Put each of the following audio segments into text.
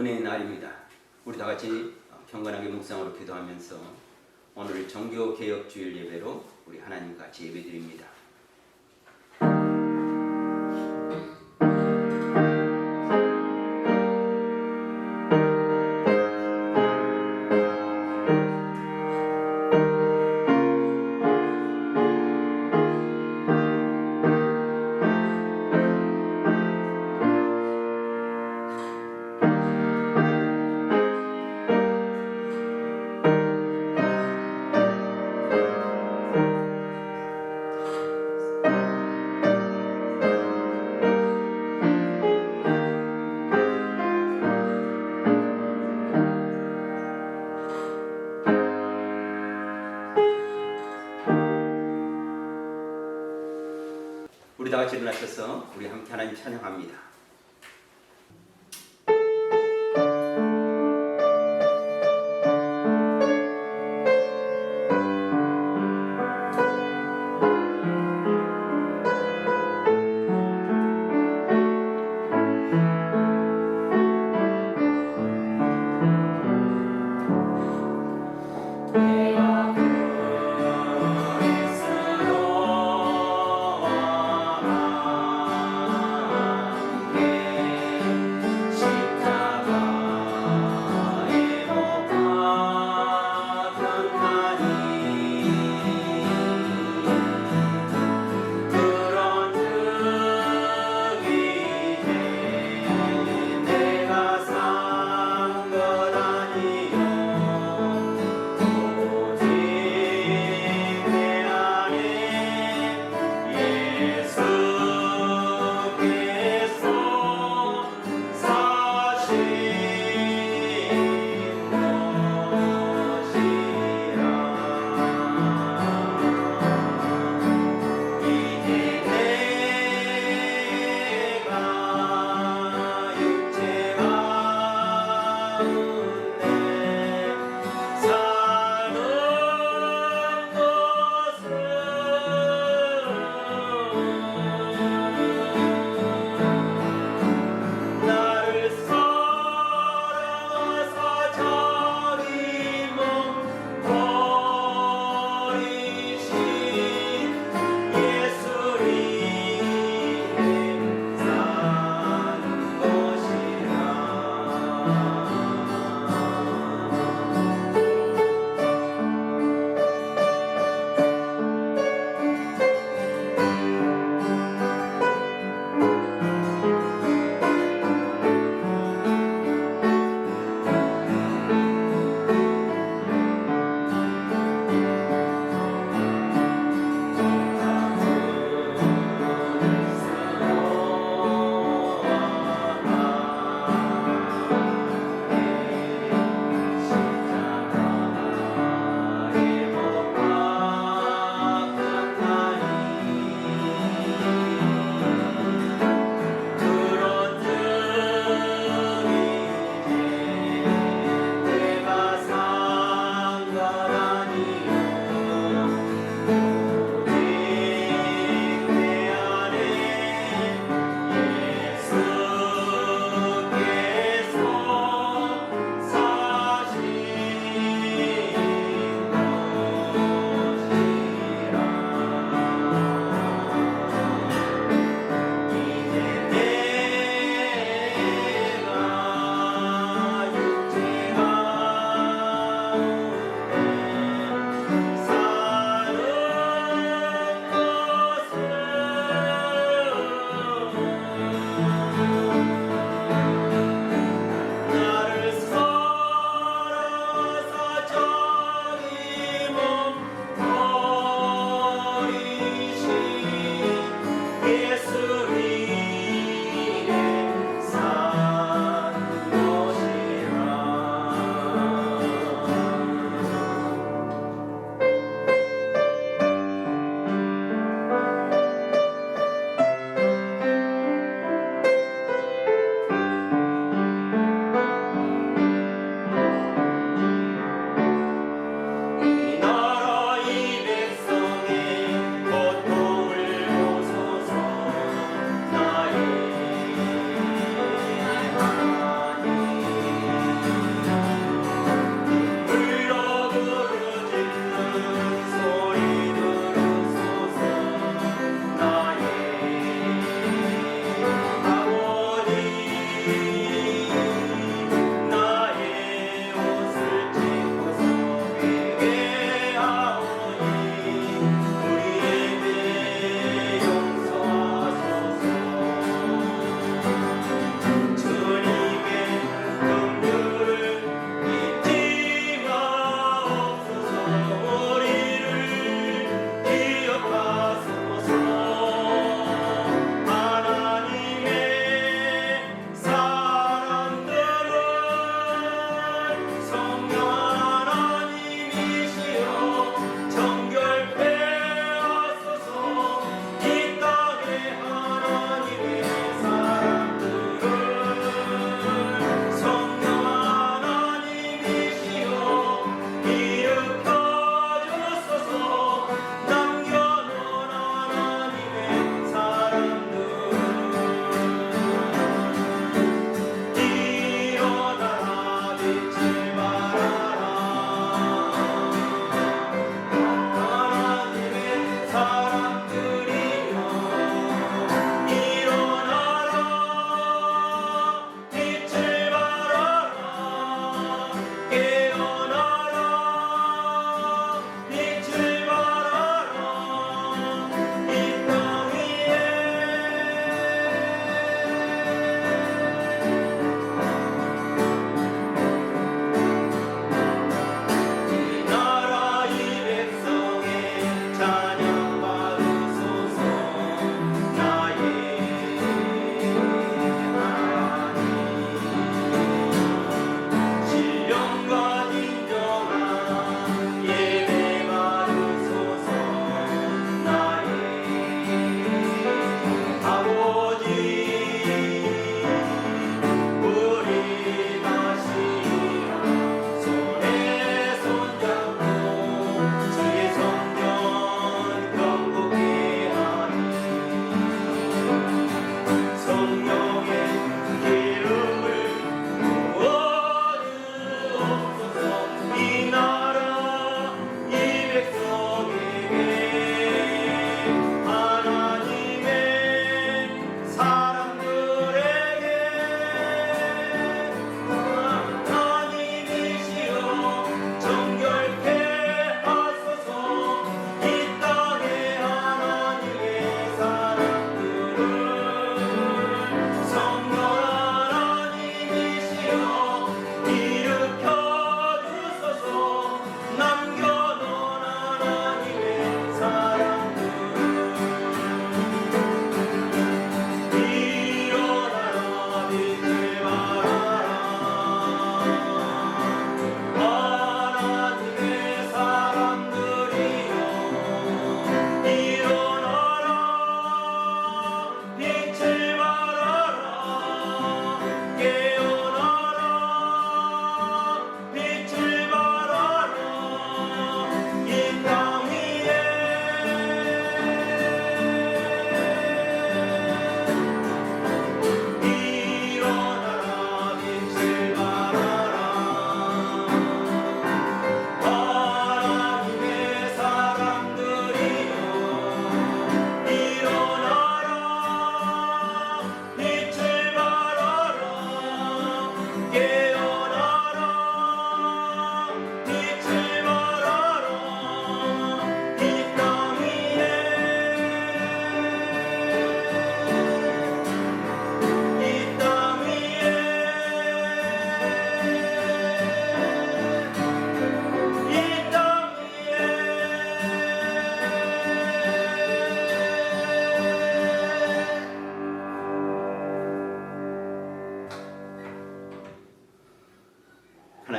은혜의 날입니다. 우리 다 같이 경건하게 묵상으로 기도하면서 오늘 정교개혁주일 예배로 우리 하나님 같이 예배드립니다. 우리 다 같이 일어나셔서 우리 함께 하나님 찬양합니다.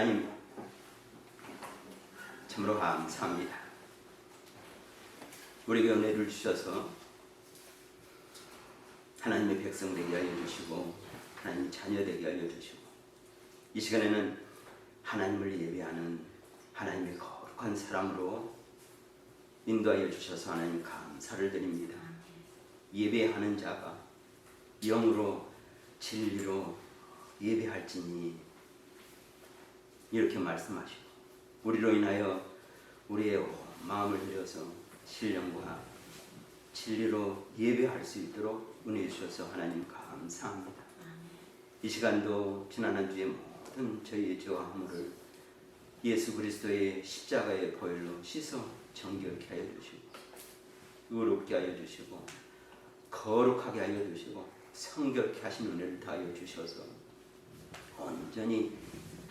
하나님 참으로 감사합니다. 우리에게 은혜를 주셔서 하나님의 백성 되게 하여 주시고 하나님 자녀 되게 알려 주시고 이 시간에는 하나님을 예배하는 하나님의 거룩한 사람으로 인도하여 주셔서 하나님 감사를 드립니다. 예배하는 자가 영으로 진리로 예배할지니 이렇게 말씀하시고 우리로 인하여 우리의 마음을 들여서 신령과 진리로 예배할 수 있도록 은혜 주셔서 하나님 감사합니다. 이 시간도 지난 한 주의 모든 저희의 죄와 허물을 예수 그리스도의 십자가의 보혈로 씻어 정결케 하여 주시고 의롭게 하여 주시고 거룩하게 하여 주시고 성결케 하신 은혜를 다하여 주셔서 온전히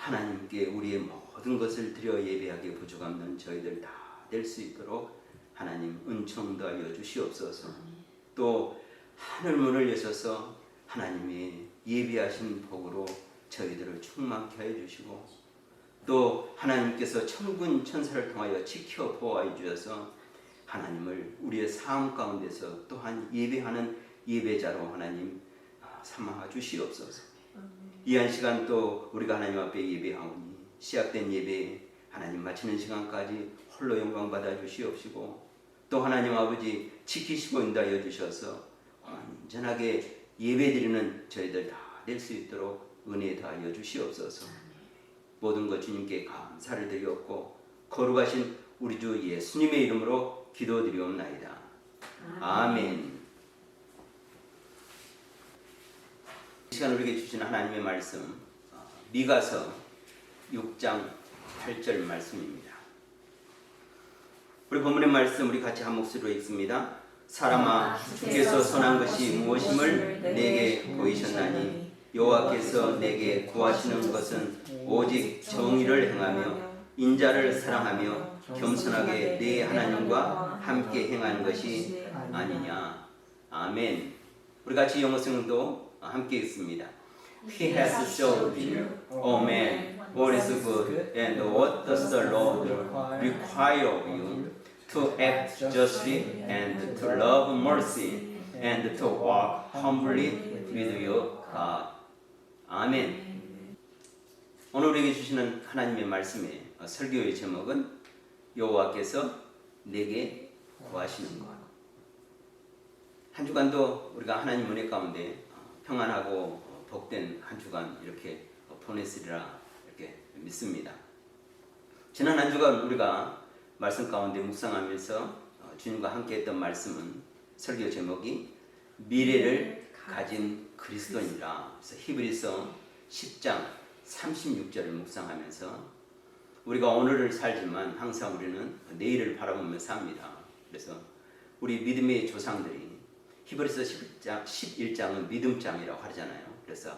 하나님께 우리의 모든 것을 드려 예배하기에 부족함 없는 저희들 다 될 수 있도록 하나님 은총 더하여 주시옵소서. 또 하늘문을 여셔서 하나님의 예비하신 복으로 저희들을 충만케 하여 주시고 또 하나님께서 천군 천사를 통하여 지켜 보호하여 주셔서 하나님을 우리의 삶 가운데서 또한 예배하는 예배자로 하나님 삼아 주시옵소서. 이 한 시간 또 우리가 하나님 앞에 예배하오니 시작된 예배 하나님 마치는 시간까지 홀로 영광 받아 주시옵시고 또 하나님 아버지 지키시고 인도하여 주셔서 온전하게 예배드리는 저희들 다 될 수 있도록 은혜 다하여 주시옵소서. 모든 것 주님께 감사를 드리옵고 거룩하신 우리 주 예수님의 이름으로 기도드리옵나이다. 아멘. 이 시간 우리에게 주신 하나님의 말씀 미가서 6장 8절 말씀입니다. 우리 본문의 말씀 우리 같이 한 목소리로 읽습니다. 사람아 주께서 선한 것이 무엇임을 내게 보이셨나니 여호와께서 내게 구하시는 것은 오직 정의를 행하며 인자를 사랑하며 겸손하게 내 하나님과 함께 행하는 것이 아니냐. 아멘. 우리 같이 영어 성도 함께 읽습니다. He has showed you, O man, what is good and what does the Lord require of you, to act justly and to love mercy and to walk humbly with your God. 아멘. 오늘 우리에게 주시는 하나님의 말씀의 설교의 제목은 여호와께서 내게 구하시는 것. 한 주간도 우리가 하나님 은혜 가운데 평안하고 복된 한 주간 이렇게 보냈으리라 이렇게 믿습니다. 지난 한 주간 우리가 말씀 가운데 묵상하면서 주님과 함께했던 말씀은 설교 제목이 미래를 가진 그리스도인이라. 그래서 히브리서 10장 36절을 묵상하면서 우리가 오늘을 살지만 항상 우리는 내일을 바라보며 삽니다. 그래서 우리 믿음의 조상들이 히브리서 11장은 믿음장이라고 하잖아요. 그래서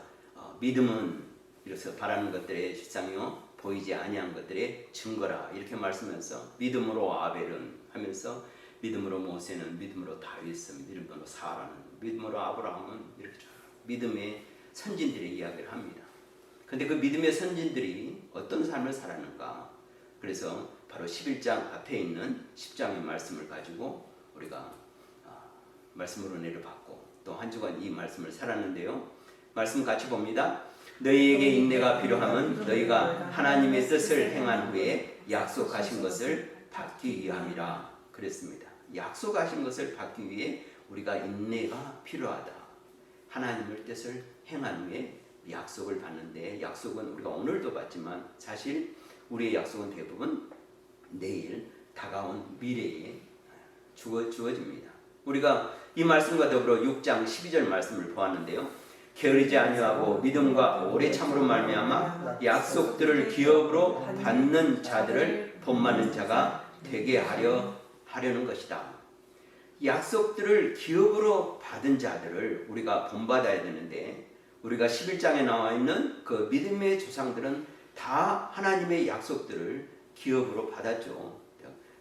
믿음은 이래서 바라는 것들의 실상이요 보이지 아니한 것들의 증거라 이렇게 말씀하면서 믿음으로 아벨은 하면서 믿음으로 모세는 믿음으로 다윗은 믿음으로 사라는 믿음으로 아브라함은 이렇게 믿음의 선진들의 이야기를 합니다. 그런데 그 믿음의 선진들이 어떤 삶을 살았는가? 그래서 바로 11장 앞에 있는 10장의 말씀을 가지고 우리가 말씀으로 은혜를 받고 또 한 주간 이 말씀을 살았는데요. 말씀 같이 봅니다. 너희에게 인내가 필요함은 너희가 하나님의 뜻을 행한 후에 약속하신 것을 받기 위함이라 그랬습니다. 약속하신 것을 받기 위해 우리가 인내가 필요하다. 하나님의 뜻을 행한 후에 약속을 받는데 약속은 우리가 오늘도 받지만 사실 우리의 약속은 대부분 내일 다가온 미래에 주어집니다. 우리가 이 말씀과 더불어 6장 12절 말씀을 보았는데요. 게으르지 아니하고 믿음과 오래 참으로 말미암아 약속들을 기업으로 받는 자들을 본받는 자가 되게 하려는 것이다. 약속들을 기업으로 받은 자들을 우리가 본받아야 되는데 우리가 11장에 나와 있는 그 믿음의 조상들은 다 하나님의 약속들을 기업으로 받았죠.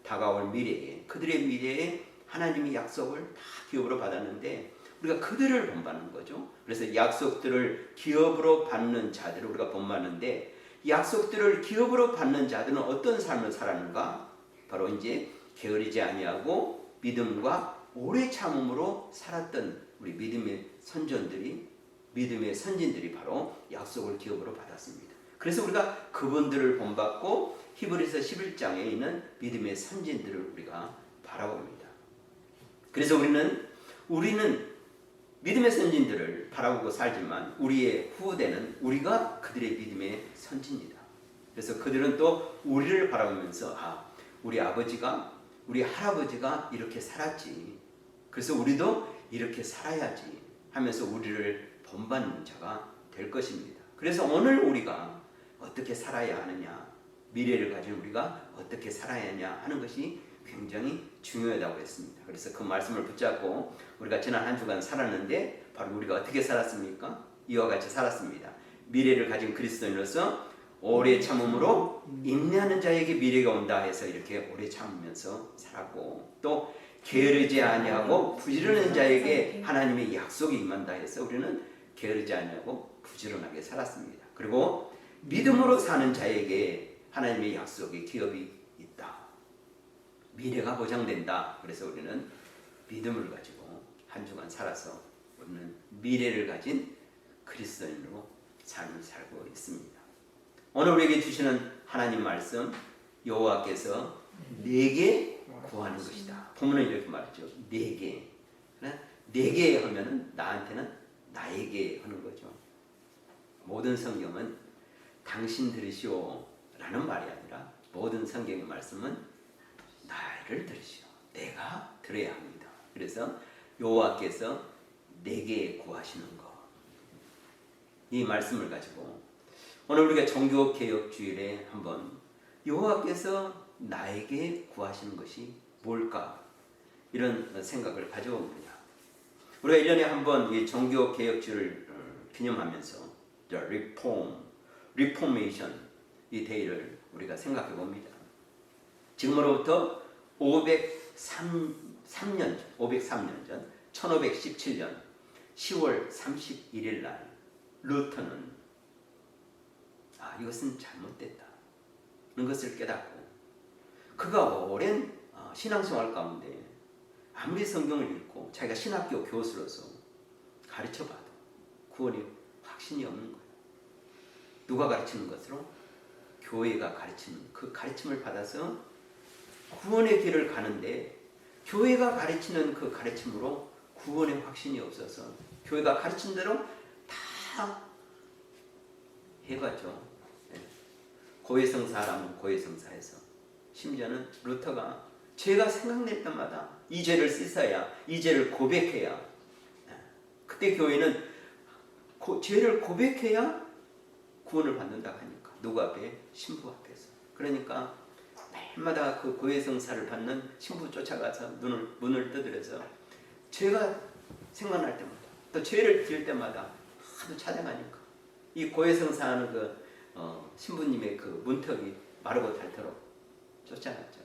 다가올 미래에 그들의 미래에 하나님의 약속을 다 기업으로 받았는데 우리가 그들을 본받는 거죠. 그래서 약속들을 기업으로 받는 자들을 우리가 본받는데 약속들을 기업으로 받는 자들은 어떤 삶을 살았는가? 바로 이제 게으르지 아니하고 믿음과 오래 참음으로 살았던 우리 믿음의 선진들이 바로 약속을 기업으로 받았습니다. 그래서 우리가 그분들을 본받고 히브리서 11장에 있는 믿음의 선진들을 우리가 바라봅니다. 그래서 우리는 믿음의 선진들을 바라보고 살지만 우리의 후대는 우리가 그들의 믿음의 선진이다. 그래서 그들은 또 우리를 바라보면서 우리 아버지가 우리 할아버지가 이렇게 살았지. 그래서 우리도 이렇게 살아야지 하면서 우리를 본받는 자가 될 것입니다. 그래서 오늘 우리가 어떻게 살아야 하느냐, 미래를 가진 우리가 어떻게 살아야 하냐 하는 것이 굉장히 중요하다고 했습니다. 그래서 그 말씀을 붙잡고 우리가 지난 한 주간 살았는데 바로 우리가 어떻게 살았습니까? 이와 같이 살았습니다. 미래를 가진 그리스도인으로서 오래 참음으로 인내하는 자에게 미래가 온다 해서 이렇게 오래 참으면서 살았고, 또 게으르지 아니하고 부지런한 자에게 하나님의 약속이 임한다 해서 우리는 게으르지 아니하고 부지런하게 살았습니다. 그리고 믿음으로 사는 자에게 하나님의 약속의 기업이 있다. 미래가 보장된다. 그래서 우리는 믿음을 가지고 한 주간 살아서 우리는 미래를 가진 그리스도인으로 삶을 살고 있습니다. 오늘 우리에게 주시는 하나님 말씀, 여호와께서 내게 구하는 것이다. 본문은 이렇게 말했죠. 내게. 내게 하면은 나한테는 나에게 하는 거죠. 모든 성경은 당신 들으시오 라는 말이 아니라 모든 성경의 말씀은 나를 들으시오. 내가 들어야 합니다. 그래서 여호와께서 내게 구하시는 것. 이 말씀을 가지고 오늘 우리가 종교개혁주일에 한번 여호와께서 나에게 구하시는 것이 뭘까? 이런 생각을 가져옵니다. 우리가 1년에 한번 이 종교개혁주일을 기념하면서 리포메이션 이 데이를 우리가 생각해 봅니다. 지금으로부터 503년 전 1517년 10월 31일 날 루터는 이것은 잘못됐다는 것을 깨닫고 그가 오랜 신앙생활 가운데 아무리 성경을 읽고 자기가 신학교 교수로서 가르쳐봐도 구원이 확신이 없는 거예요. 누가 가르치는 것으로? 교회가 가르치는 그 가르침을 받아서 구원의 길을 가는데 교회가 가르치는 그 가르침으로 구원의 확신이 없어서 교회가 가르친 대로 다 해가죠. 고해성사라면 고해성사에서 심지어는 루터가 죄가 생각날 때마다 이 죄를 씻어야 이 죄를 고백해야 그때 교회는 죄를 고백해야 구원을 받는다고 하니까 누구 앞에? 신부 앞에서. 그러니까 매일마다 그 고해성사를 받는 신부 쫓아가서 문을 두드려서 죄가 생각날 때마다 또 죄를 지을 때마다 하도 찾아가니까 이 고해성사하는 그 신부님의 그 문턱이 마르고 닳도록 쫓아갔죠.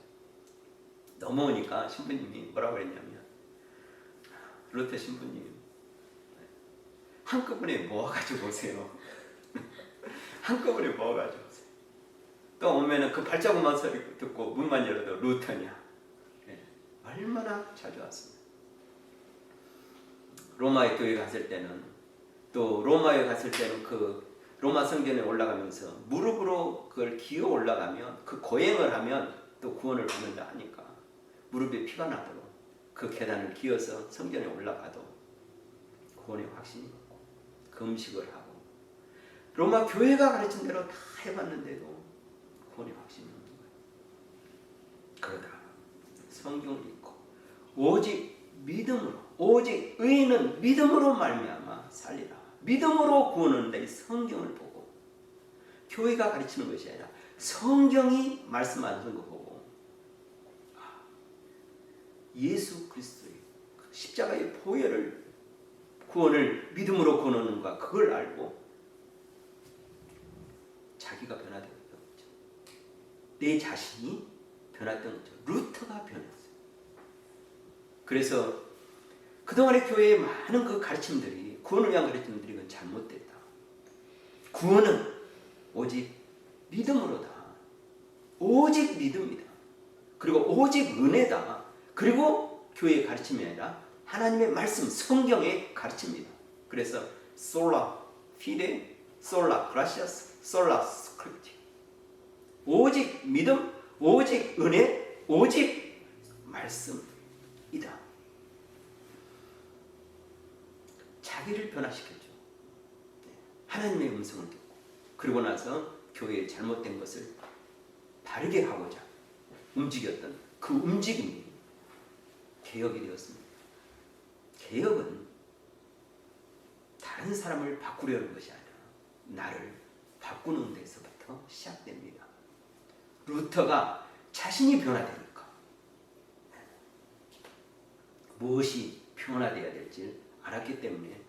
넘어오니까 신부님이 뭐라고 그랬냐면 루터 신부님 한꺼번에 모아가지고 오세요. 한꺼번에 모아가지고 오세요. 또 오면은 그 발자국만 소리 듣고 문만 열어도 루터냐. 얼마나 자주 왔습니다. 로마의 교회 갔을 때는 또 로마에 갔을 때는 그 로마 성전에 올라가면서 무릎으로 그걸 기어 올라가면 그 고행을 하면 또 구원을 받는다 하니까 무릎에 피가 나도록 그 계단을 기어서 성전에 올라가도 구원의 확신이 없고 금식을 하고 로마 교회가 가르친 대로 다 해봤는데도 구원의 확신이 없는 거예요. 그러다가 성경을 읽고 오직 믿음으로 오직 의인은 믿음으로 말미암아 살리라. 믿음으로 구원하는데 이 성경을 보고 교회가 가르치는 것이 아니라 성경이 말씀하는 거 보고 예수 그리스도의 십자가의 보혈을 구원을 믿음으로 구원하는가 그걸 알고 자기가 변화되었던 거죠. 내 자신이 변했던 거죠. 루터가 변했어요. 그래서 그동안의 교회의 많은 그 가르침들이 구원을 위한 가르침들이 이건 잘못됐다. 구원은 오직 믿음으로다. 오직 믿음이다. 그리고 오직 은혜다. 그리고 교회의 가르침이 아니라 하나님의 말씀, 성경의 가르침입니다. 그래서 솔라 피데, 솔라 그라시아스, 솔라 스크립트. 오직 믿음, 오직 은혜, 오직 말씀이다. 자기를 변화시켰죠. 하나님의 음성을 듣고 그리고 나서 교회의 잘못된 것을 바르게 하고자 움직였던 그 움직임이 개혁이 되었습니다. 개혁은 다른 사람을 바꾸려는 것이 아니라 나를 바꾸는 데서부터 시작됩니다. 루터가 자신이 변화되니까 무엇이 변화되어야 될지 알았기 때문에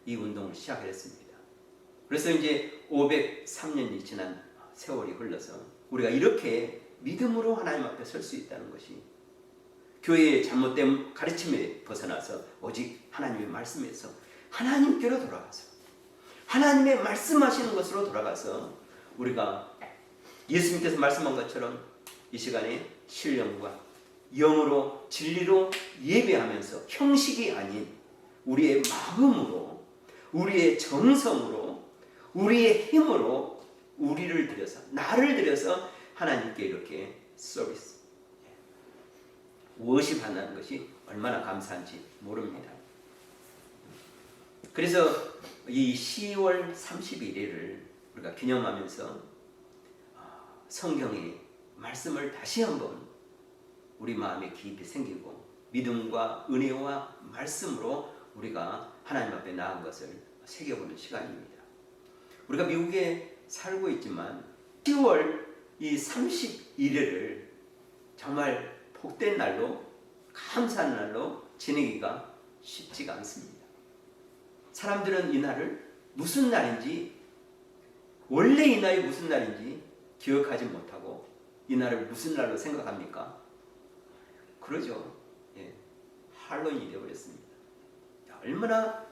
이 운동을 시작했습니다. 그래서 이제 503년이 지난 세월이 흘러서 우리가 이렇게 믿음으로 하나님 앞에 설 수 있다는 것이 교회의 잘못된 가르침에 벗어나서 오직 하나님의 말씀에서 하나님께로 돌아가서 하나님의 말씀하시는 것으로 돌아가서 우리가 예수님께서 말씀한 것처럼 이 시간에 신령과 영으로 진리로 예배하면서 형식이 아닌 우리의 마음으로 우리의 정성으로 우리의 힘으로 우리를 들여서 나를 들여서 하나님께 이렇게 서비스 워십한다는 것이 얼마나 감사한지 모릅니다. 그래서 이 10월 31일을 우리가 기념하면서 성경의 말씀을 다시 한번 우리 마음에 깊이 생기고 믿음과 은혜와 말씀으로 우리가 하나님 앞에 나은 것을 새겨보는 시간입니다. 우리가 미국에 살고 있지만 10월 이 31일을 정말 복된 날로 감사한 날로 지내기가 쉽지가 않습니다. 사람들은 이 날을 무슨 날인지 원래 이 날이 무슨 날인지 기억하지 못하고 이 날을 무슨 날로 생각합니까? 그러죠. 예. 할로윈이 되어버렸습니다. 얼마나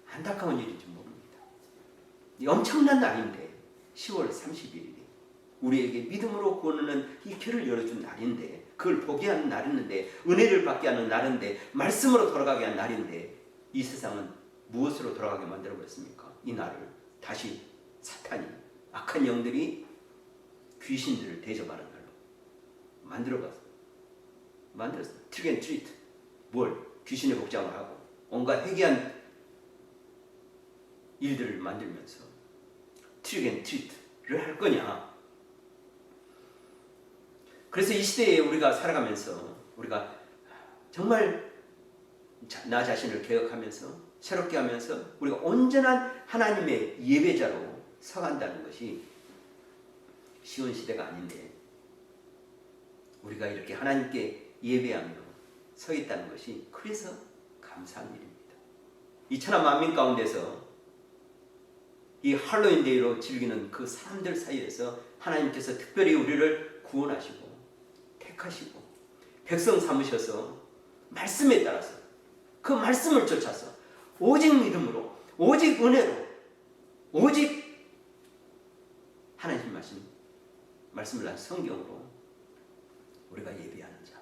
안타까운 일인지 모릅니다. 이 엄청난 날인데 10월 31일이 우리에게 믿음으로 구원하는 이 길을 열어준 날인데 그걸 보게 하는 날인데 은혜를 받게 하는 날인데 말씀으로 돌아가게 하는 날인데 이 세상은 무엇으로 돌아가게 만들어버렸습니까? 이 날을 다시 사탄이 악한 영들이 귀신들을 대접하는 날로 만들었어. 트릭 앤 트리트. 뭘? 귀신의 복장을 하고 온갖 회개한 일들을 만들면서 트릭 앤 트리트를 할 거냐? 그래서 이 시대에 우리가 살아가면서 우리가 정말 나 자신을 개혁하면서 새롭게 하면서 우리가 온전한 하나님의 예배자로 서간다는 것이 쉬운 시대가 아닌데 우리가 이렇게 하나님께 예배하며 서 있다는 것이 그래서 감사한 일입니다. 이 천하 만민 가운데서 이 할로윈 데이로 즐기는 그 사람들 사이에서 하나님께서 특별히 우리를 구원하시고 택하시고 백성 삼으셔서 말씀에 따라서 그 말씀을 쫓아서 오직 믿음으로 오직 은혜로 오직 하나님 말씀을 난 성경으로 우리가 예배하는 자,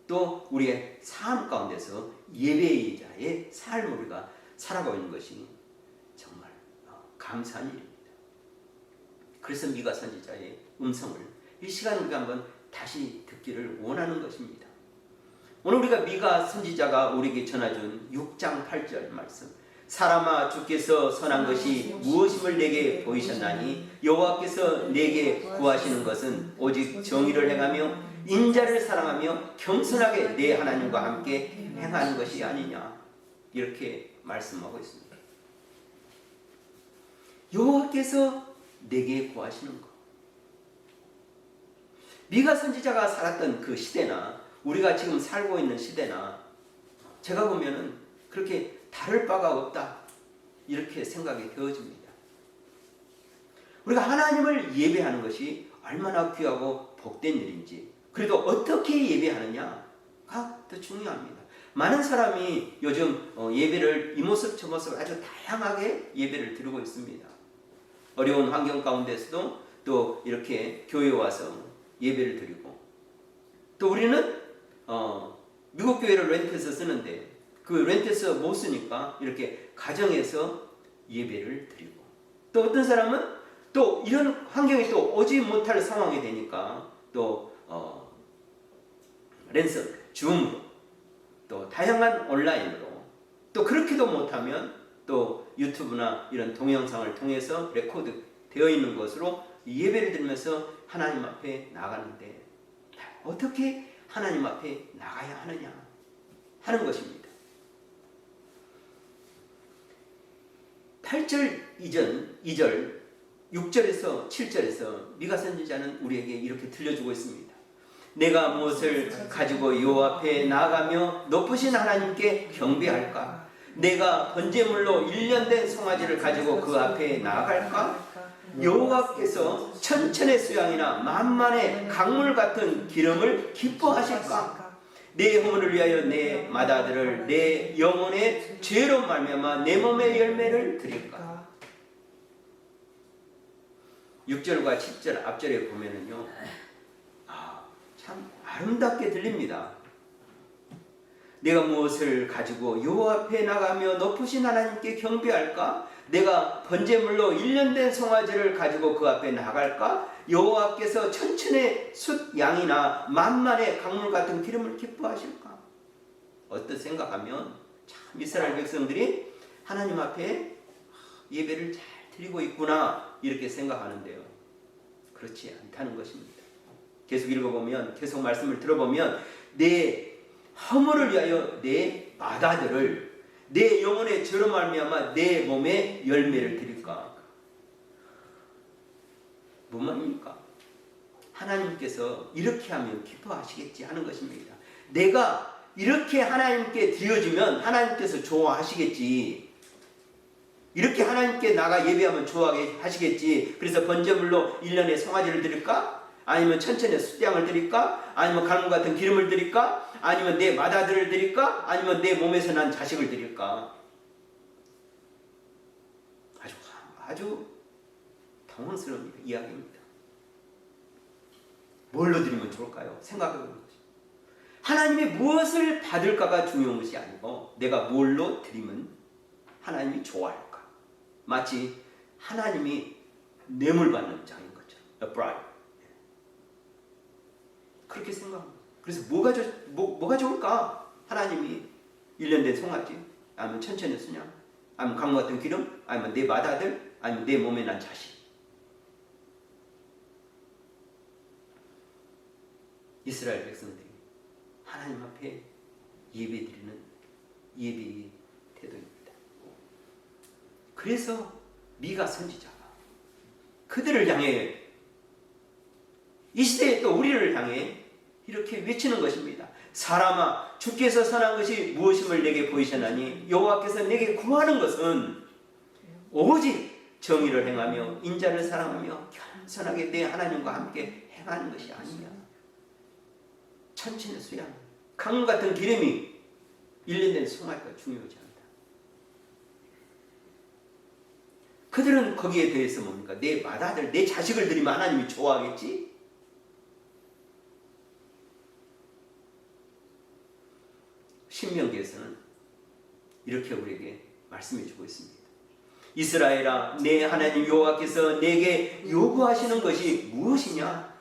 또 우리의 삶 가운데서 예배자의 삶을 우리가 살아가고 있는 것이 정말 감사한 일입니다. 그래서 미가 선지자의 음성을 이 시간 우리가 한번 다시 듣기를 원하는 것입니다. 오늘 우리가 미가 선지자가 우리에게 전해준 6장 8절 말씀, 사람아 주께서 선한 것이 무엇임을 내게 보이셨나니 여호와께서 내게 구하시는 것은 오직 정의를 행하며 인자를 사랑하며 겸손하게 내 하나님과 함께 행하는 것이 아니냐, 이렇게 말씀하고 있습니다. 여호와께서 내게 구하시는 것. 미가 선지자가 살았던 그 시대나 우리가 지금 살고 있는 시대나 제가 보면은 그렇게 다를 바가 없다, 이렇게 생각이 되어집니다. 우리가 하나님을 예배하는 것이 얼마나 귀하고 복된 일인지, 그래도 어떻게 예배하느냐가 더 중요합니다. 많은 사람이 요즘 예배를 이 모습 저 모습 아주 다양하게 예배를 드리고 있습니다. 어려운 환경 가운데서도 또 이렇게 교회에 와서 예배를 드리고, 또 우리는 미국 교회를 렌트해서 쓰는데 그 렌트해서 못 쓰니까 이렇게 가정에서 예배를 드리고, 또 어떤 사람은 또 이런 환경이 또 오지 못할 상황이 되니까 또 랜선, 줌으로, 또 다양한 온라인으로, 또 그렇게도 못하면 또 유튜브나 이런 동영상을 통해서 레코드 되어 있는 것으로 예배를 드리면서 하나님 앞에 나가는데, 어떻게 하나님 앞에 나가야 하느냐 하는 것입니다. 8절 이전 2절 6절에서 7절에서 미가 선지자는 우리에게 이렇게 들려주고 있습니다. 내가 무엇을 가지고 여호와 앞에 나아가며 높으신 하나님께 경배할까? 내가 번제물로 1년 된 송아지를 가지고 그 앞에 나아갈까? 여호와께서 천천의 수양이나 만만의 강물 같은 기름을 기뻐하실까? 내 허물을 위하여 내 맏아들을 내 영혼의 죄로 말미암아 내 몸의 열매를 드릴까? 6절과 7절 앞절에 보면은요, 참 아름답게 들립니다. 내가 무엇을 가지고 여호와 앞에 나가며 높으신 하나님께 경배할까? 내가 번제물로 1년 된 송아지를 가지고 그 앞에 나갈까? 여호와께서 천천의 숫 양이나 만만의 강물 같은 기름을 기뻐하실까? 어떤 생각하면 참 이스라엘 백성들이 하나님 앞에 예배를 잘 드리고 있구나 이렇게 생각하는데요, 그렇지 않다는 것입니다. 계속 읽어보면, 계속 말씀을 들어보면, 내 허물을 위하여 내 맏아들을 내 영혼의 죄로 말미암아 내 몸에 열매를 드릴까? 뭔 말입니까? 하나님께서 이렇게 하면 기뻐하시겠지 하는 것입니다. 내가 이렇게 하나님께 드려주면 하나님께서 좋아하시겠지. 이렇게 하나님께 나가 예배하면 좋아하시겠지. 그래서 번제물로 1년에 송아지를 드릴까? 아니면 천천히 숫양을 드릴까? 아니면 갈무 같은 기름을 드릴까? 아니면 내 맏아들을 드릴까? 아니면 내 몸에서 난 자식을 드릴까? 아주 당황스러운 이야기입니다. 뭘로 드리면 좋을까요? 생각해보는 것이. 하나님이 무엇을 받을까가 중요한 것이 아니고 내가 뭘로 드리면 하나님이 좋아할까? 마치 하나님이 뇌물 받는 자인 것처럼, a bribe. 그렇게 생각합니다. 그래서 뭐가 좋을까? 하나님이 1년 된 송아지, 아니면 천천히 수냥, 아니면 강무 같은 기름, 아니면 내 맏아들, 아니면 내 몸에 난 자식. 이스라엘 백성들이 하나님 앞에 예배드리는 예배의 태도입니다. 그래서 미가 선지자가 그들을 향해, 이 시대에 또 우리를 향해 이렇게 외치는 것입니다. 사람아, 주께서 선한 것이 무엇임을 내게 보이셨나니 여호와께서 내게 구하는 것은 오직 정의를 행하며 인자를 사랑하며 겸손하게 내 하나님과 함께 행하는 것이 아니냐. 천천의 수양, 강물 같은 기름이 1년 된 송아지가 중요하지 않다. 그들은 거기에 대해서 뭡니까? 내 맏아들, 내 자식을 드리면 하나님이 좋아하겠지? 신명기에서는 이렇게 우리에게 말씀해 주고 있습니다. 이스라엘아, 내 하나님 여호와께서 내게 요구하시는 것이 무엇이냐?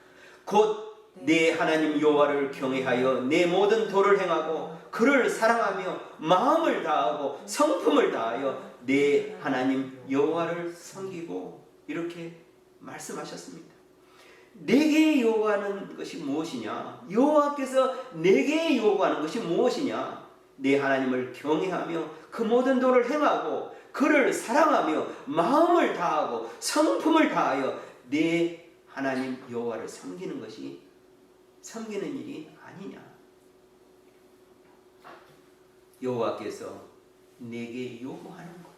곧 내 하나님 여호와를 경외하여 내 모든 도를 행하고 그를 사랑하며 마음을 다하고 성품을 다하여 내 하나님 여호와를 섬기고, 이렇게 말씀하셨습니다. 내게 요구하는 것이 무엇이냐? 여호와께서 내게 요구하는 것이 무엇이냐? 내 하나님을 경외하며 그 모든 도를 행하고 그를 사랑하며 마음을 다하고 성품을 다하여 내 하나님 여호와를 섬기는 것이, 섬기는 일이 아니냐? 여호와께서 내게 요구하는 것,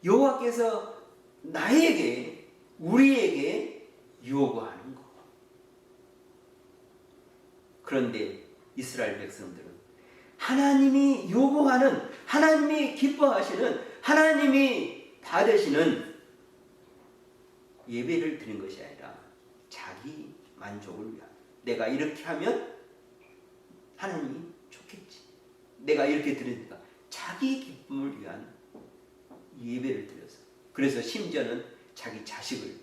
여호와께서 나에게, 우리에게 요구하는 것. 그런데 이스라엘 백성들은 하나님이 요구하는, 하나님이 기뻐하시는, 하나님이 받으시는 예배를 드린 것이 아니라 자기 만족을 위한, 내가 이렇게 하면 하나님이 좋겠지, 내가 이렇게 드리니까 자기 기쁨을 위한 예배를 드려서, 그래서 심지어는 자기 자식을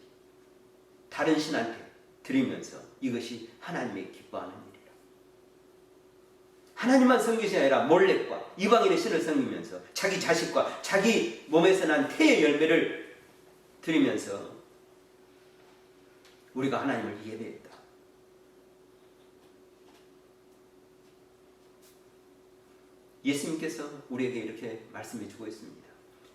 다른 신한테 드리면서 이것이 하나님의 기뻐하는 일이라. 하나님만 섬기시 아니라 몰렉과 이방인의 신을 섬기면서 자기 자식과 자기 몸에서 난 태의 열매를 드리면서 우리가 하나님을 예배했다. 예수님께서 우리에게 이렇게 말씀해 주고 있습니다.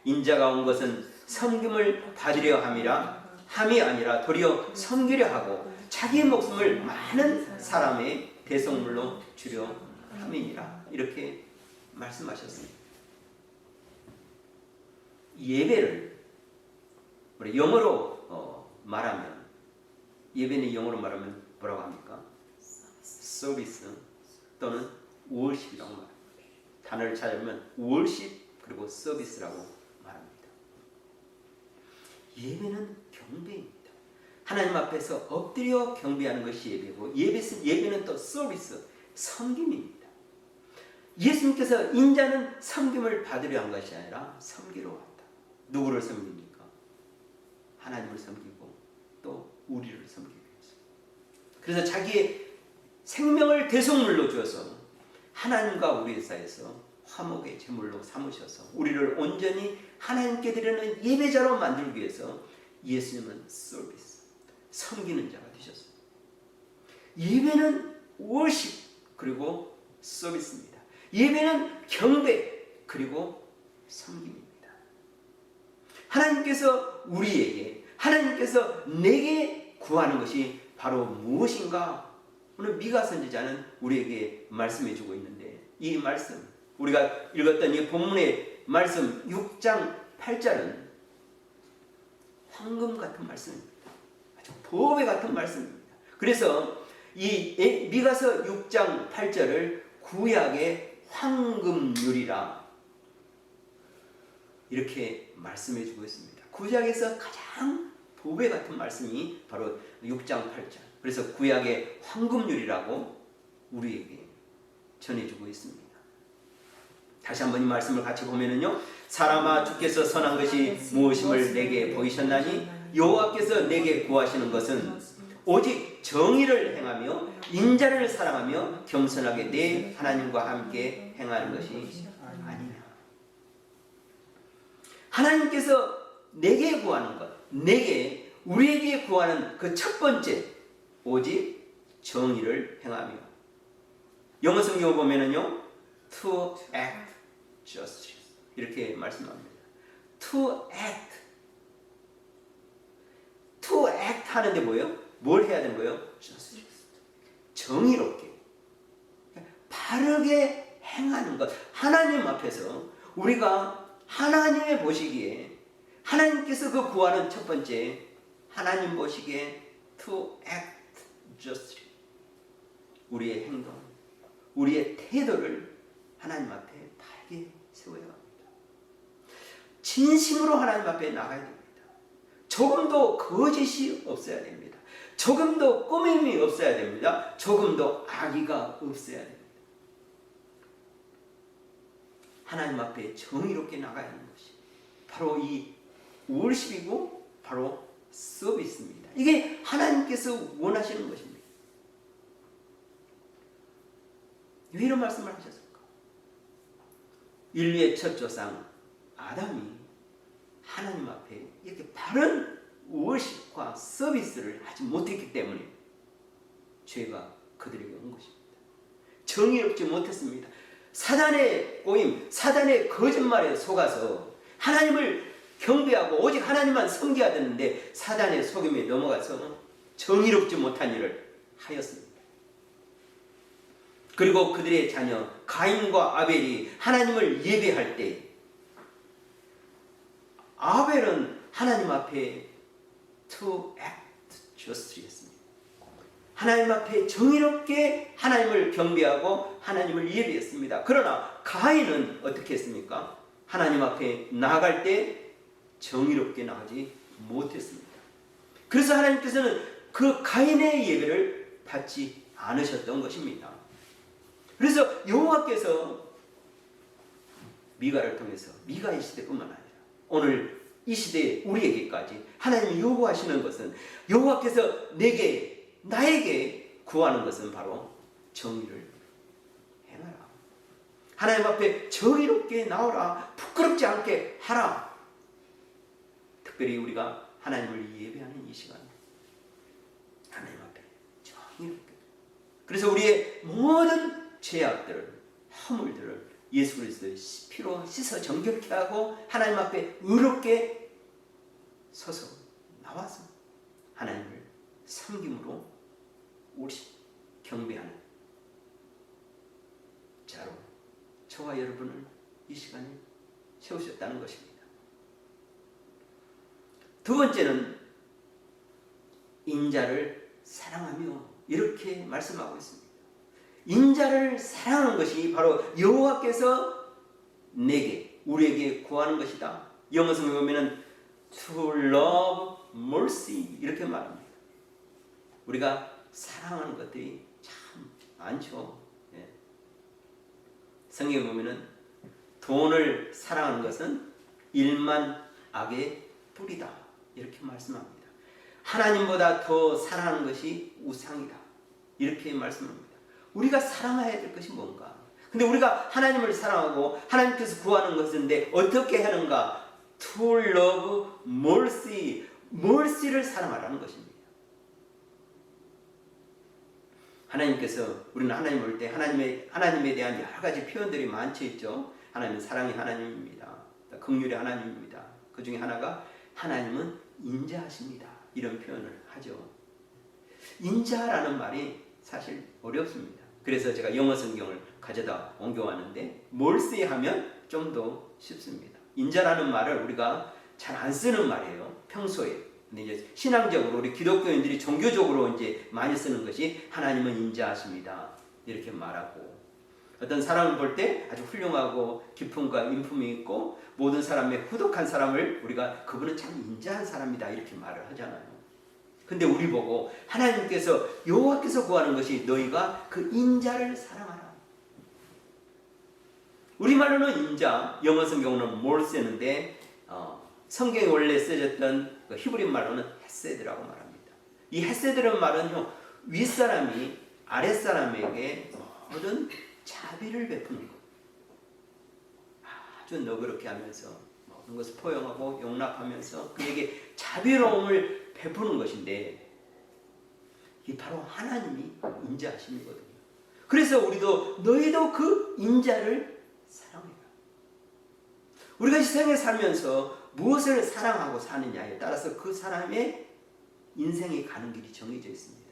인자가 온 것은 섬김을 받으려 함이 아니라 도리어 섬기려 하고 자기의 목숨을 많은 사람의 대속물로 주려 함이니라. 이렇게 말씀하셨습니다. 예배를 우리 영어로 말하면, 예배는 영어로 말하면 뭐라고 합니까? 서비스 또는 월십이라고 말합니다. 단어를 찾으면 월십 그리고 서비스라고 말합니다. 예배는 경배입니다. 하나님 앞에서 엎드려 경배하는 것이 예배고, 예배는 또 서비스, 섬김입니다. 예수님께서 인자는 섬김을 받으려 한 것이 아니라 섬기러 왔다. 누구를 섬깁니까? 하나님을 섬기고 또 우리를 섬기기 위해서. 그래서 자기의 생명을 대속물로 주어서 하나님과 우리 사이에서 화목의 제물로 삼으셔서 우리를 온전히 하나님께 드리는 예배자로 만들기 위해서 예수님은 서비스, 섬기는 자가 되셨습니다. 예배는 월십 그리고 서비스입니다. 예배는 경배 그리고 섬김입니다. 하나님께서 우리에게, 하나님께서 내게 구하는 것이 바로 무엇인가? 오늘 미가 선지자는 우리에게 말씀해 주고 있는데, 이 말씀, 우리가 읽었던 이 본문의 말씀 6장 8절은 황금 같은 말씀입니다. 아주 보배 같은 말씀입니다. 그래서 이 미가서 6장 8절을 구약의 황금률이라 이렇게 말씀해 주고 있습니다. 구약에서 가장 보배 같은 말씀이 바로 6장 8절. 그래서 구약의 황금률이라고 우리에게 전해주고 있습니다. 다시 한번 이 말씀을 같이 보면은요, 사람아 주께서 선한 것이 무엇임을 내게 보이셨나니 여호와께서 내게 구하시는 것은 오직 정의를 행하며 인자를 사랑하며 겸손하게 내 하나님과 함께 행하는 것이 아니냐. 하나님께서 내게 구하는 것, 우리에게 구하는 그 첫 번째, 오직 정의를 행하며. 영어 성경을 보면은요, to act justice 이렇게 말씀합니다. to act 하는데 뭐예요? 뭘 해야 되는 거예요? justice. 정의롭게, 바르게 행하는 것. 하나님 앞에서 우리가 하나님의 보시기에, 하나님께서 그 구하는 첫 번째, 하나님 보시기에 to act justly, 우리의 행동, 우리의 태도를 하나님 앞에 바르게 세워야 합니다. 진심으로 하나님 앞에 나가야 됩니다. 조금도 거짓이 없어야 됩니다. 조금도 꾸밈이 없어야 됩니다. 조금도 악의가 없어야 됩니다. 하나님 앞에 정의롭게 나가야 하는 것이 바로 이 월십이고 바로 서비스입니다. 이게 하나님께서 원하시는 것입니다. 왜 이런 말씀을 하셨을까? 인류의 첫 조상 아담이 하나님 앞에 이렇게 바른 월십과 서비스를 하지 못했기 때문에 죄가 그들에게 온 것입니다. 정의롭지 못했습니다. 사단의 꼬임, 사단의 거짓말에 속아서 하나님을 경배하고 오직 하나님만 섬겨야 되는데 사단의 속임에 넘어가서 정의롭지 못한 일을 하였습니다. 그리고 그들의 자녀 가인과 아벨이 하나님을 예배할 때 아벨은 하나님 앞에 to act justly 했습니다. 하나님 앞에 정의롭게 하나님을 경배하고 하나님을 예배했습니다. 그러나 가인은 어떻게 했습니까? 하나님 앞에 나아갈 때 정의롭게 나가지 못했습니다. 그래서 하나님께서는 그 가인의 예배를 받지 않으셨던 것입니다. 그래서 여호와께서 미가를 통해서, 미가의 시대뿐만 아니라 오늘 이 시대에 우리에게까지 하나님이 요구하시는 것은, 여호와께서 나에게 구하는 것은 바로 정의를 행하라. 하나님 앞에 정의롭게 나오라. 부끄럽지 않게 하라. 특별히 우리가 하나님을 예배하는 이 시간, 하나님 앞에 정의롭게, 그래서 우리의 모든 죄악들을, 허물들을 예수 그리스도의 피로 씻어 정결케 하고 하나님 앞에 의롭게 서서 나와서 하나님을 섬김으로 우리 경배하는 자로 저와 여러분을 이 시간에 세우셨다는 것입니다. 두 번째는 인자를 사랑하며, 이렇게 말씀하고 있습니다. 인자를 사랑하는 것이 바로 여호와께서 우리에게 구하는 것이다. 영어 성경에 보면은 to love mercy 이렇게 말합니다. 우리가 사랑하는 것들이 참 많죠. 예. 성경에 보면은 돈을 사랑하는 것은 일만 악의 뿌리다 이렇게 말씀합니다. 하나님보다 더 사랑하는 것이 우상이다 이렇게 말씀합니다. 우리가 사랑해야 될 것이 뭔가? 근데 우리가 하나님을 사랑하고 하나님께서 구하는 것인데 어떻게 하는가? To love mercy, mercy를 사랑하라는 것입니다. 하나님께서, 우리는 하나님 볼 때 하나님에 대한 여러 가지 표현들이 많죠 있죠. 하나님은 사랑의 하나님입니다. 긍휼의 하나님입니다. 그 중에 하나가 하나님은 인자하십니다. 이런 표현을 하죠. 인자라는 말이 사실 어렵습니다. 그래서 제가 영어 성경을 가져다 옮겨왔는데 mercy 하면 좀 더 쉽습니다. 인자라는 말을 우리가 잘 안 쓰는 말이에요. 평소에. 근데 이제 신앙적으로 우리 기독교인들이 종교적으로 이제 많이 쓰는 것이 하나님은 인자하십니다. 이렇게 말하고, 어떤 사람을 볼 때 아주 훌륭하고 기품과 인품이 있고 모든 사람의 후덕한 사람을 우리가 그분은 참 인자한 사람이다 이렇게 말을 하잖아요. 근데 우리 보고 하나님께서, 여호와께서 구하는 것이 너희가 그 인자를 사랑하라. 우리말로는 인자, 영어 성경은 뭘 쓰는데 성경에 원래 쓰였던 그 히브리 말로는 헤세드라고 말합니다. 이 헤세드라는 말은요, 윗사람이 아랫사람에게 모든 자비를 베푸는 것, 아주 너그럽게 하면서 모든 것을 포용하고 용납하면서 그에게 자비로움을 베푸는 것인데, 이 바로 하나님이 인자하심이거든요. 그래서 너희도 그 인자를 사랑해라. 우리가 이 세상에 살면서 무엇을 사랑하고 사느냐에 따라서 그 사람의 인생이 가는 길이 정해져 있습니다.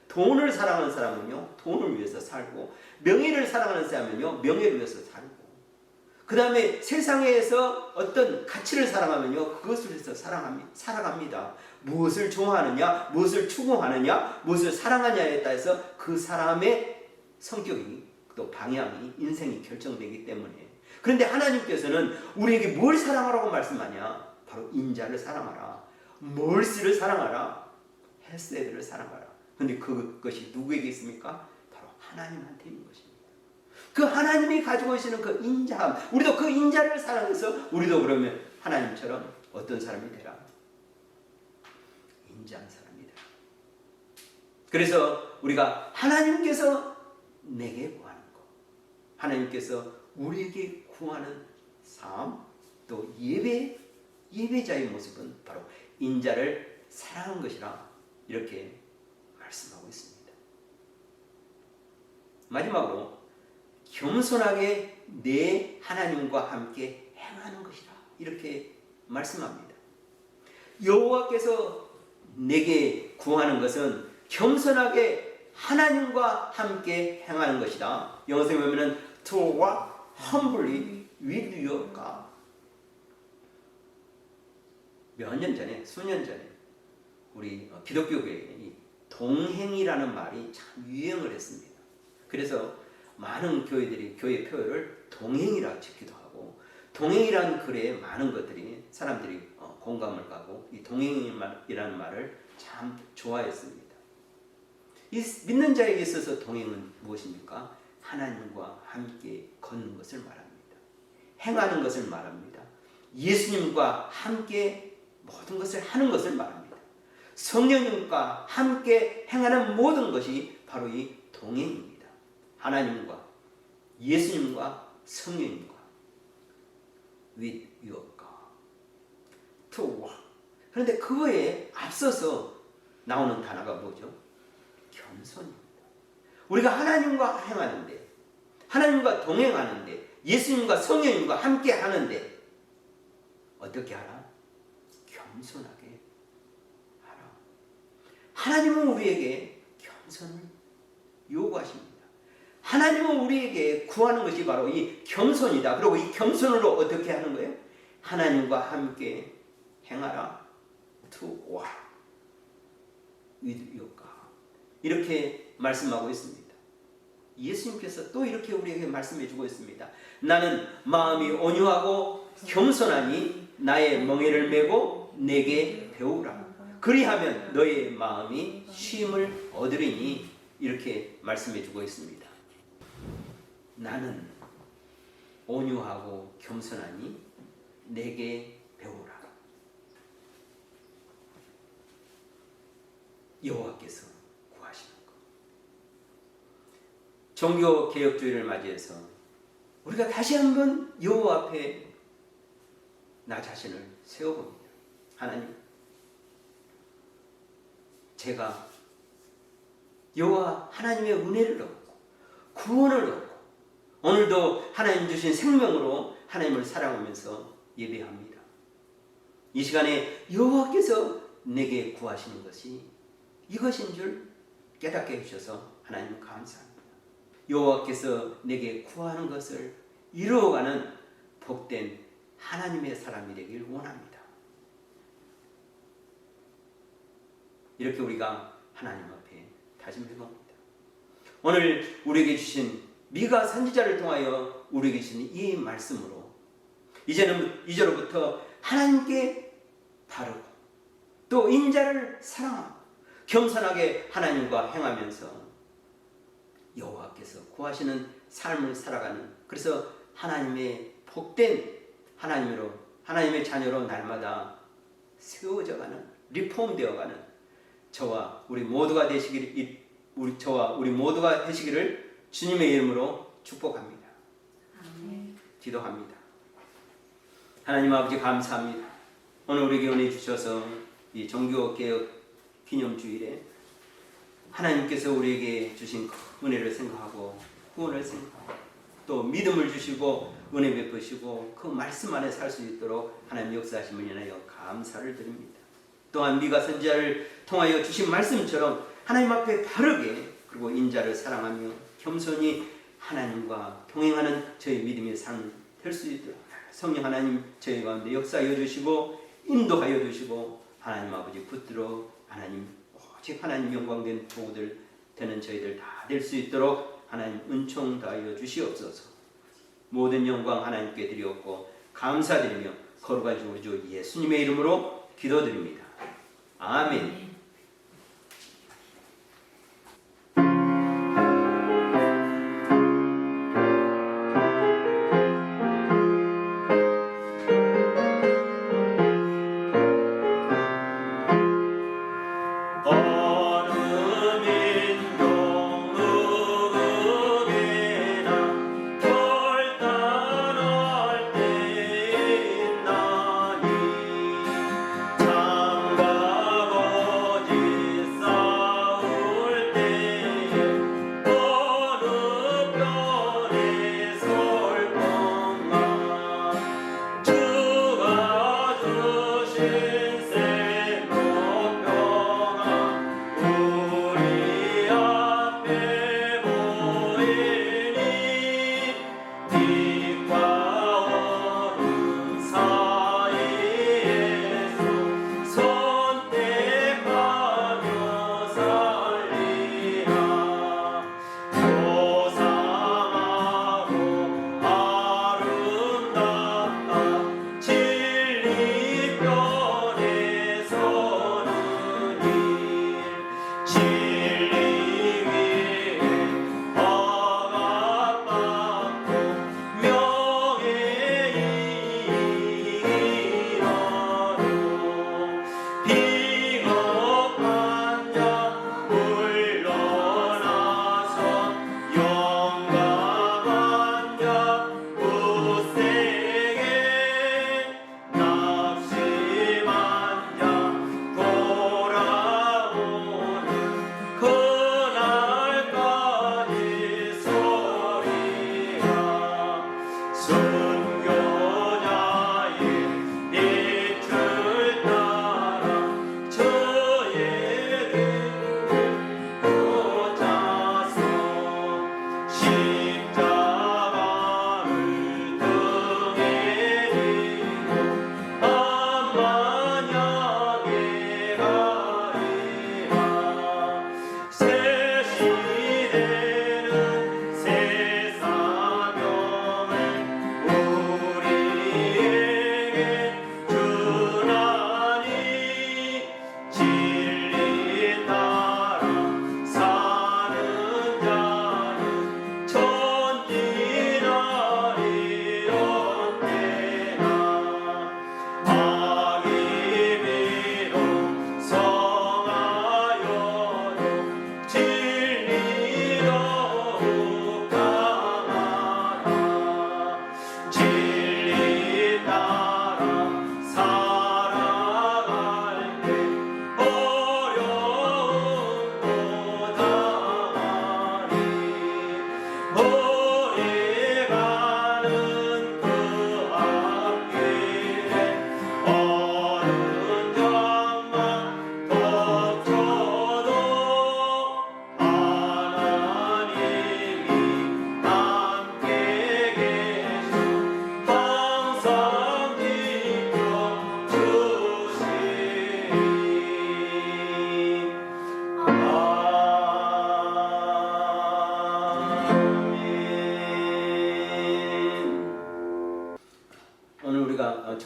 돈을 사랑하는 사람은요, 돈을 위해서 살고, 명예를 사랑하는 사람은요, 명예를 위해서 살고, 그 다음에 세상에서 어떤 가치를 사랑하면요, 그것을 위해서 살아갑니다. 무엇을 좋아하느냐, 무엇을 추구하느냐, 무엇을 사랑하냐에 따라서 그 사람의 성격이, 또 방향이, 인생이 결정되기 때문에. 그런데 하나님께서는 우리에게 뭘 사랑하라고 말씀하냐? 바로 인자를 사랑하라, 멀시를 사랑하라, 헤세드를 사랑하라. 그런데 그것이 누구에게 있습니까? 바로 하나님한테 있는 것입니다. 그 하나님이 가지고 계시는 그 인자함, 우리도 그 인자를 사랑해서 우리도 그러면 하나님처럼 어떤 사람이 되라? 인자한 사람이 되라. 그래서 우리가 하나님께서 내게 구하는 것, 하나님께서 우리에게 구하는 삶, 또 예배자의 모습은 바로 인자를 사랑하는 것이라 이렇게 말씀하고 있습니다. 마지막으로 겸손하게 내 하나님과 함께 행하는 것이라 이렇게 말씀합니다. 여호와께서 내게 구하는 것은 겸손하게 하나님과 함께 행하는 것이다. 영어성에 보면 to walk humbly with your God. 수년 전에 우리 기독교계에 이 동행이라는 말이 참 유행을 했습니다. 그래서 많은 교회들이 교회 표어를 동행이라고 짓기도 하고, 동행이라는 글에 많은 것들이 사람들이 공감을 가고 이 동행이라는 말을 참 좋아했습니다. 이 믿는 자에게 있어서 동행은 무엇입니까? 하나님과 함께 걷는 것을 말합니다. 행하는 것을 말합니다. 예수님과 함께 모든 것을 하는 것을 말합니다. 성령님과 함께 행하는 모든 것이 바로 이 동행입니다. 하나님과 예수님과 성령님과 with your God to walk. 그런데 그거에 앞서서 나오는 단어가 뭐죠? 겸손입니다. 우리가 하나님과 행하는데, 하나님과 동행하는데, 예수님과 성령님과 함께 하는데 어떻게 하라? 겸손하게 하라. 하나님은 우리에게 겸손을 요구하십니다. 하나님은 우리에게 구하는 것이 바로 이 겸손이다. 그리고 이 겸손으로 어떻게 하는 거예요? 하나님과 함께 행하라. To walk with your God. 이렇게 말씀하고 있습니다. 예수님께서 또 이렇게 우리에게 말씀해 주고 있습니다. 나는 마음이 온유하고 겸손하니 나의 멍에를 메고 내게 배우라. 그리하면 너의 마음이 쉼을 얻으리니. 이렇게 말씀해 주고 있습니다. 나는 온유하고 겸손하니 내게 배우라. 여호와께서 구하시는 것. 종교개혁주의를 맞이해서 우리가 다시 한번 여호와 앞에 나 자신을 세워봅니다. 하나님, 제가 여호와 하나님의 은혜를 얻고 구원을 얻고 오늘도 하나님 주신 생명으로 하나님을 사랑하면서 예배합니다. 이 시간에 여호와께서 내게 구하시는 것이 이것인 줄 깨닫게 해주셔서 하나님 감사합니다. 여호와께서 내게 구하는 것을 이루어가는 복된 하나님의 사람이 되길 원합니다. 이렇게 우리가 하나님 앞에 다짐해 봅니다. 오늘 우리에게 주신 미가 선지자를 통하여 우리에게 주신 이 말씀으로 이제로부터 하나님께 바르고 또 인자를 사랑하고 겸손하게 하나님과 행하면서 여호와께서 구하시는 삶을 살아가는, 그래서 하나님의 복된 하나님의 자녀로 날마다 세워져가는, 리폼되어가는 저와 우리 모두가 되시기를 주님의 이름으로 축복합니다. 아멘. 기도합니다. 하나님 아버지 감사합니다. 오늘 우리에게 은혜 주셔서 이 종교개혁 기념주일에 하나님께서 우리에게 주신 그 은혜를 생각하고 구원을 생각하고 또 믿음을 주시고 은혜 베푸시고 그 말씀 안에 살 수 있도록 하나님 역사하심을 인하여 감사를 드립니다. 또한 미가 선지자를 통하여 주신 말씀처럼 하나님 앞에 바르게 그리고 인자를 사랑하며 겸손히 하나님과 동행하는 저희 믿음의 삶 될 수 있도록 성령 하나님 저희 가운데 역사하여 주시고 인도하여 주시고 하나님 아버지 붙들어 하나님 오직 하나님 영광된 도구들 되는 저희들 다 될 수 있도록 하나님 은총 다하여 주시옵소서. 모든 영광 하나님께 드리옵고 감사드리며 거룩하신 우리 주 예수님의 이름으로 기도드립니다. 아멘. 장가고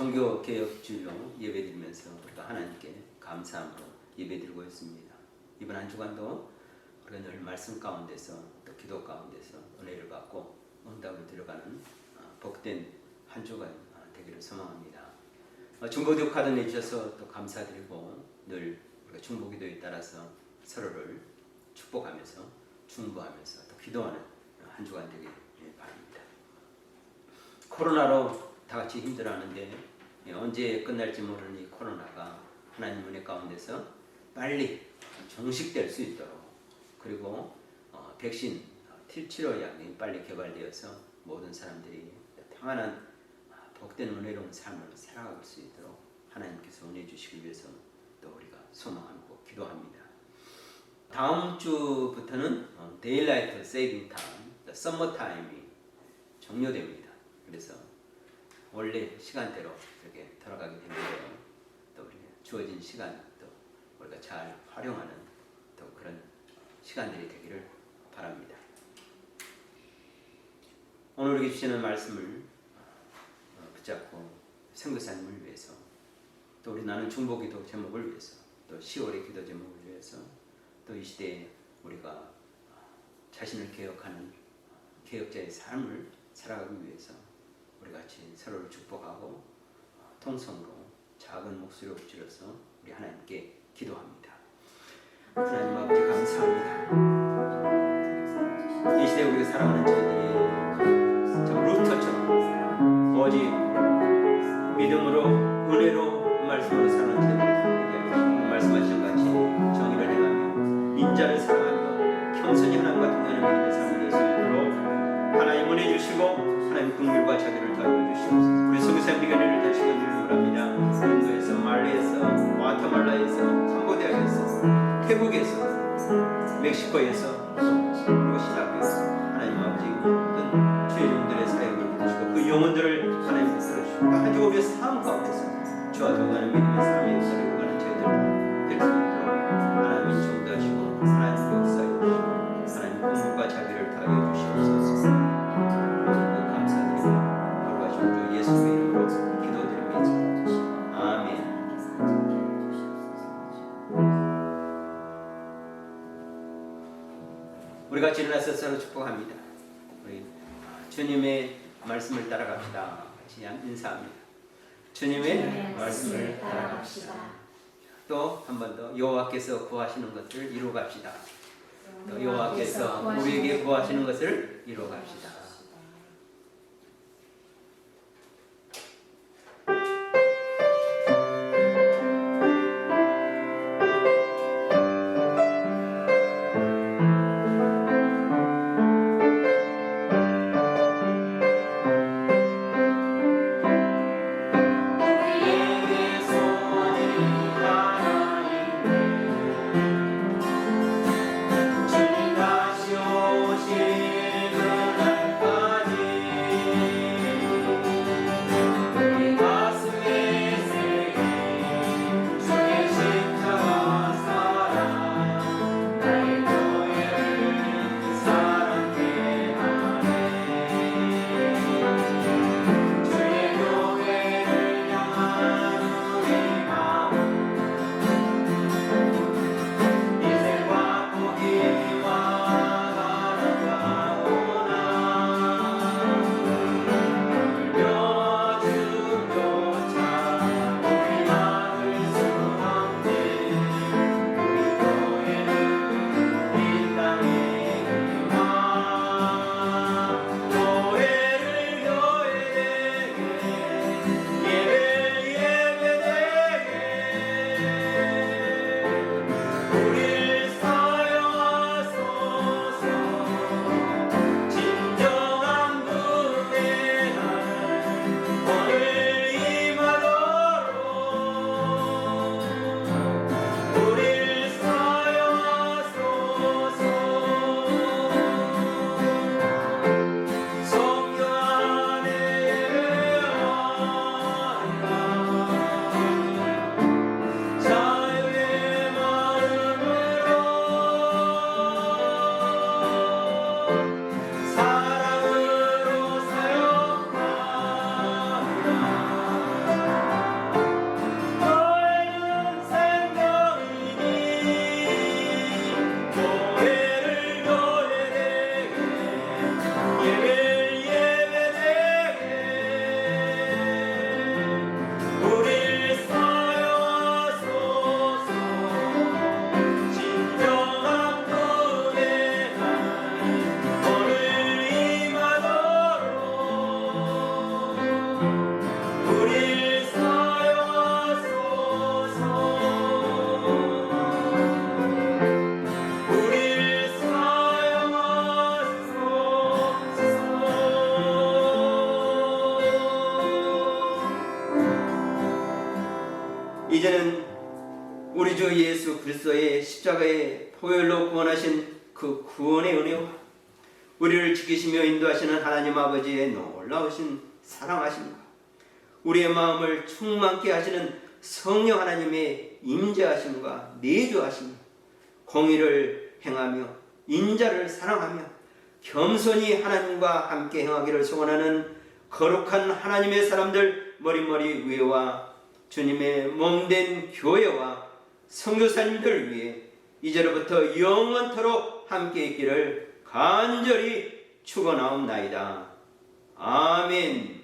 종교개혁주일로 예배드리면서 우리가 하나님께 감사함으로 예배드리고 있습니다. 이번 한 주간도 우리가 늘 말씀 가운데서 또 기도 가운데서 은혜를 받고 응답을 들어가는 복된 한 주간 되기를 소망합니다. 중보기도 카드 내주셔서 또 감사드리고 늘 우리가 중보기도에 따라서 서로를 축복하면서 중보하면서 또 기도하는 한 주간 되길 바랍니다. 코로나로 다 같이 힘들어하는데 언제 끝날지 모르는 이 코로나가 하나님 은혜 가운데서 빨리 종식될 수 있도록, 그리고 백신 치료약이 빨리 개발되어서 모든 사람들이 평안한 복된 은혜로운 삶을 살아갈 수 있도록 하나님께서 은혜 주시기 위해서 또 우리가 소망하고 기도합니다. 다음 주부터는 데일라이트 세이빙 타임, 서머 타임이 종료됩니다. 그래서 원래 시간대로 이렇게 돌아가게 되는데요. 또 우리가 주어진 시간 또 우리가 잘 활용하는 또 그런 시간들이 되기를 바랍니다. 오늘 우리에게 주시는 말씀을 붙잡고 선교사님을 위해서, 또 우리 나는 중보기도 제목을 위해서, 또 10월의 기도 제목을 위해서, 또 이 시대에 우리가 자신을 개혁하는 개혁자의 삶을 살아가기 위해서 우리 같이 서로를 축복하고 통성으로 작은 목소리로 엎드려서 우리 하나님께 기도합니다. 하나님 아버지 감사합니다. 이 시대에 우리가 살아가는 저희들이 저 루터처럼 오직 믿음으로 은혜로 말씀으로 사는 저희들에게 말씀하신 같이 정의를 행하며 인자를 사랑하며 겸손히 하나님과 동행하는 믿음의 삶을 될 수 있도록 하나님 은혜 주시고 하나님 긍휼과 자비를 더하여 주시옵소서. 우리 성교사님들에게 은혜를 다시금 드립니다. 인도에서, 말레에서, 과테말라에서, 캄보디아에서, 태국에서, 멕시코에서, 그리고 시작해서 하나님 아버지 모든 주의 종들의 사역을 해주시고 그 영혼들을 하나님 들어주시고 한 주 우리의 삶 가운데서 주와 동행하는 믿음의 삶에 서리고 가는 저희들 될 수 있도록 하나님이 인도하시고 하나님 역사해 주시고 하나님 긍휼과 자비를 더하여 주시옵소서. 감사드리고 돌아가신 주 예수님의 이름으로 기도드립니다. 아멘. 우리 같이 일어나서 서로 축복합니다. 우리 주님의 말씀을 따라갑시다. 같이 인사합니다. 주님의 말씀을 따라갑시다. 또 한 번 더 여호와께서 구하시는 것을 이루어갑시다. 또 여호와께서 우리에게 구하시는 것을 이루어갑시다. 주님 다시 오실 그날 이제는 우리 주 예수 그리스도의 십자가의 보혈로 구원하신 그 구원의 은혜와 우리를 지키시며 인도하시는 하나님 아버지의 놀라우신 사랑하심과 우리의 마음을 충만케 하시는 성령 하나님의 임재하심과 내주하심, 공의를 행하며 인자를 사랑하며 겸손히 하나님과 함께 행하기를 소원하는 거룩한 하나님의 사람들 머리머리 위에와 주님의 몸된 교회와 선교사님들 위해 이제로부터 영원토록 함께 있기를 간절히 축원하옵나이다. 아멘.